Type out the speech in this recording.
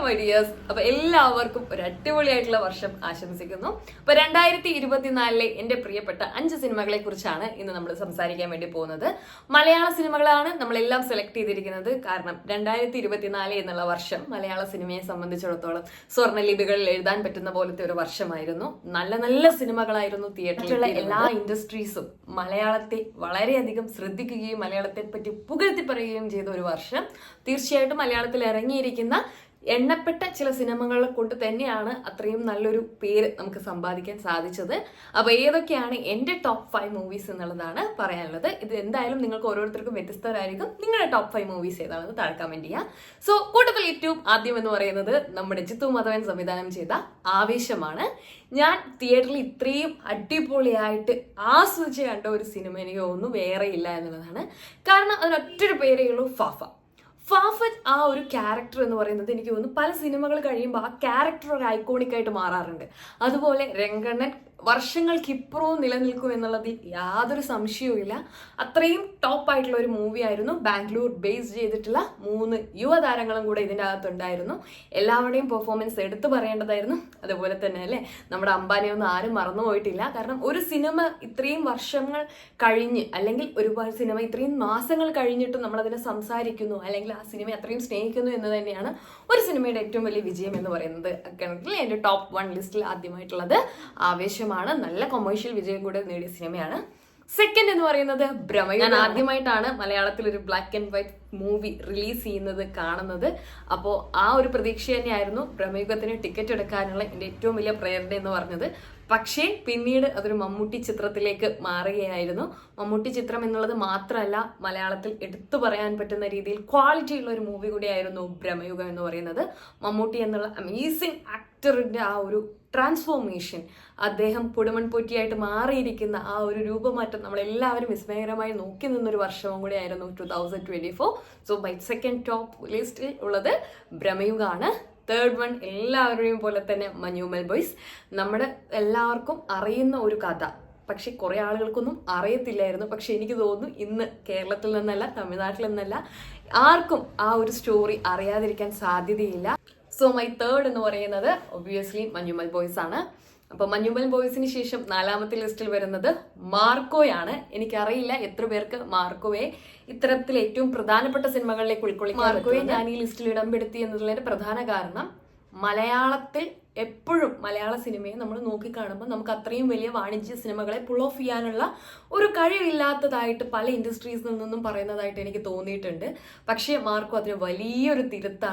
My dears. അപ്പൊ എല്ലാവർക്കും ഒരു അടിപൊളിയായിട്ടുള്ള വർഷം ആശംസിക്കുന്നു. അപ്പൊ 2024 എന്റെ പ്രിയപ്പെട്ട 5 സിനിമകളെ കുറിച്ചാണ് ഇന്ന് നമ്മൾ സംസാരിക്കാൻ വേണ്ടി പോകുന്നത്. മലയാള സിനിമകളാണ് നമ്മളെല്ലാം സെലക്ട് ചെയ്തിരിക്കുന്നത്. കാരണം 2024 എന്നുള്ള വർഷം മലയാള സിനിമയെ സംബന്ധിച്ചിടത്തോളം സ്വർണ്ണലിപികളിൽ എഴുതാൻ പറ്റുന്ന പോലത്തെ ഒരു വർഷമായിരുന്നു. നല്ല നല്ല സിനിമകളായിരുന്നു തിയേറ്ററിലുള്ള എല്ലാ ഇൻഡസ്ട്രീസും മലയാളത്തെ വളരെയധികം ശ്രദ്ധിക്കുകയും മലയാളത്തെ പറ്റി പുകഴ്ത്തി പറയുകയും ചെയ്ത ഒരു വർഷം. തീർച്ചയായിട്ടും മലയാളത്തിൽ ഇറങ്ങിയിരിക്കുന്ന എണ്ണപ്പെട്ട ചില സിനിമകളെ കൊണ്ട് തന്നെയാണ് അത്രയും നല്ലൊരു പേര് നമുക്ക് സമ്പാദിക്കാൻ സാധിച്ചത്. അപ്പൊ ഏതൊക്കെയാണ് എന്റെ ടോപ്പ് 5 മൂവീസ് എന്നുള്ളതാണ് പറയാനുള്ളത്. ഇത് എന്തായാലും നിങ്ങൾക്ക് ഓരോരുത്തർക്കും വ്യത്യസ്തരായിരിക്കും. നിങ്ങളുടെ ടോപ്പ് 5 മൂവീസ് ഏതാണെന്ന് താഴെ കമന്റ് ചെയ്യുക. സോ കൂട്ടത്തിൽ ഏറ്റവും ആദ്യം എന്ന് പറയുന്നത് നമ്മുടെ ജിത്തു മാധവൻ സംവിധാനം ചെയ്ത ആവേശമാണ്. ഞാൻ തിയേറ്ററിൽ ഇത്രയും അടിപൊളിയായിട്ട് ആസ്വദിച്ച് കണ്ട ഒരു സിനിമ എനിക്ക് തോന്നുന്നു വേറെ ഇല്ല എന്നുള്ളതാണ്. കാരണം അതിനൊറ്റൊരു പേരേ ഉള്ളൂ, ഫാഫ. ഫാഫറ്റ് ആ ഒരു ക്യാരക്ടർ എന്ന് പറയുന്നത് എനിക്ക് തോന്നുന്നു പല സിനിമകൾ കഴിയുമ്പോൾ ആ ക്യാരക്ടർ ഒരു ഐക്കോണിക് ആയിട്ട് മാറാറുണ്ട്. അതുപോലെ രംഗണ്ണൻ വർഷങ്ങൾക്കിപ്പുറവും നിലനിൽക്കും എന്നുള്ളതിൽ യാതൊരു സംശയവുമില്ല. അത്രയും ടോപ്പ് ആയിട്ടുള്ള ഒരു മൂവി ആയിരുന്നു. ബാംഗ്ലൂർ ബേസ് ചെയ്തിട്ടുള്ള 3 യുവതാരങ്ങളും കൂടെ ഇതിൻ്റെ അകത്തുണ്ടായിരുന്നു. എല്ലാവരുടെയും പെർഫോമൻസ് എടുത്തു പറയേണ്ടതായിരുന്നു. അതുപോലെ തന്നെ അല്ലേ, നമ്മുടെ അംബാനിയൊന്നും ആരും മറന്നുപോയിട്ടില്ല. കാരണം ഒരു സിനിമ ഇത്രയും വർഷങ്ങൾ കഴിഞ്ഞ്, അല്ലെങ്കിൽ ഒരുപാട് സിനിമ ഇത്രയും മാസങ്ങൾ കഴിഞ്ഞിട്ടും നമ്മളതിനെ സംസാരിക്കുന്നു, അല്ലെങ്കിൽ ആ സിനിമയെ അത്രയും സ്നേഹിക്കുന്നു എന്ന് തന്നെയാണ് ഒരു സിനിമയുടെ ഏറ്റവും വലിയ വിജയം എന്ന് പറയുന്നത്. അക്കാര്യത്തിൽ എൻ്റെ ടോപ്പ് 1 ലിസ്റ്റിൽ ആദ്യമായിട്ടുള്ളത് ആവേശം. നല്ല കൊമേഴ്ഷ്യൽ വിജയം കൂടെ നേടിയ സിനിമയാണ്. സെക്കൻഡ് എന്ന് പറയുന്നത് ഭ്രമയുഗം. ഞാൻ ആദ്യമായിട്ടാണ് മലയാളത്തിൽ ഒരു black and white movie release ചെയ്യുന്നത് കാണുന്നത്. അപ്പോൾ ആ ഒരു പ്രതീക്ഷ തന്നെയായിരുന്നു ഭ്രമയുഗത്തിന് ടിക്കറ്റ് എടുക്കാനുള്ള എൻ്റെ ഏറ്റവും വലിയ പ്രേരണ എന്ന് പറഞ്ഞത്. പക്ഷേ പിന്നീട് അതൊരു മമ്മൂട്ടി ചിത്രത്തിലേക്ക് മാറുകയായിരുന്നു. മമ്മൂട്ടി ചിത്രം എന്നുള്ളത് മാത്രമല്ല, മലയാളത്തിൽ എടുത്തു പറയാൻ പറ്റുന്ന രീതിയിൽ ക്വാളിറ്റി ഉള്ള ഒരു മൂവി കൂടിയായിരുന്നു ഭ്രമയുഗം എന്ന് പറയുന്നത്. മമ്മൂട്ടി എന്നുള്ള അമേസിങ് ആക്ടറിന്റെ ആ ഒരു ട്രാൻസ്ഫോർമേഷൻ, അദ്ദേഹം പുടുമൺ പൊറ്റിയായിട്ട് മാറിയിരിക്കുന്ന ആ ഒരു രൂപമാറ്റം നമ്മളെല്ലാവരും വിസ്മയകരമായി നോക്കി നിന്നൊരു വർഷവും കൂടി ആയിരുന്നു 2024. സോ മൈ സെക്കൻഡ് ടോപ്പ് ലിസ്റ്റിൽ ഉള്ളത് ഭ്രമയുഗമാണ്. തേർഡ് വൺ എല്ലാവരുടെയും പോലെ തന്നെ മഞ്ഞുമൽ ബോയ്സ്. നമ്മുടെ എല്ലാവർക്കും അറിയുന്ന ഒരു കഥ, പക്ഷെ കുറെ ആളുകൾക്കൊന്നും അറിയത്തില്ലായിരുന്നു. പക്ഷെ എനിക്ക് തോന്നുന്നു ഇന്ന് കേരളത്തിൽ നിന്നല്ല, തമിഴ്നാട്ടിൽ നിന്നല്ല, ആർക്കും ആ ഒരു സ്റ്റോറി അറിയാതിരിക്കാൻ സാധ്യതയില്ല. സോ മൈ തേർഡ് എന്ന് പറയുന്നത് ഒബ്വിയസ്ലി മഞ്ഞുമൽ ബോയ്സ് ആണ്. അപ്പൊ മഞ്ഞുമൽ ബോയ്സിന് ശേഷം 4ാമത്തെ ലിസ്റ്റിൽ വരുന്നത് മാർക്കോയാണ്. എനിക്കറിയില്ല എത്ര പേർക്ക് മാർക്കോയെ ഇത്തരത്തിൽ ഏറ്റവും പ്രധാനപ്പെട്ട സിനിമകളിലേക്ക് ഉൾക്കൊള്ളിക്കാൻ. മാർക്കോയെ ഞാൻ ഈ ലിസ്റ്റിൽ ഇടംപെടുത്തി എന്നതിന്റെ പ്രധാന കാരണം, മലയാളത്തിൽ എപ്പോഴും മലയാള സിനിമയെ നമ്മൾ നോക്കിക്കാണുമ്പോൾ നമുക്ക് അത്രയും വലിയ വാണിജ്യ സിനിമകളെ പുൾ ഓഫ് ചെയ്യാനുള്ള ഒരു കഴിവില്ലാത്തതായിട്ട് പല ഇൻഡസ്ട്രീസിൽ നിന്നും പറയുന്നതായിട്ട് എനിക്ക് തോന്നിയിട്ടുണ്ട്. പക്ഷേ മാർക്കോ അതിന് വലിയൊരു തിരുത്താണ്.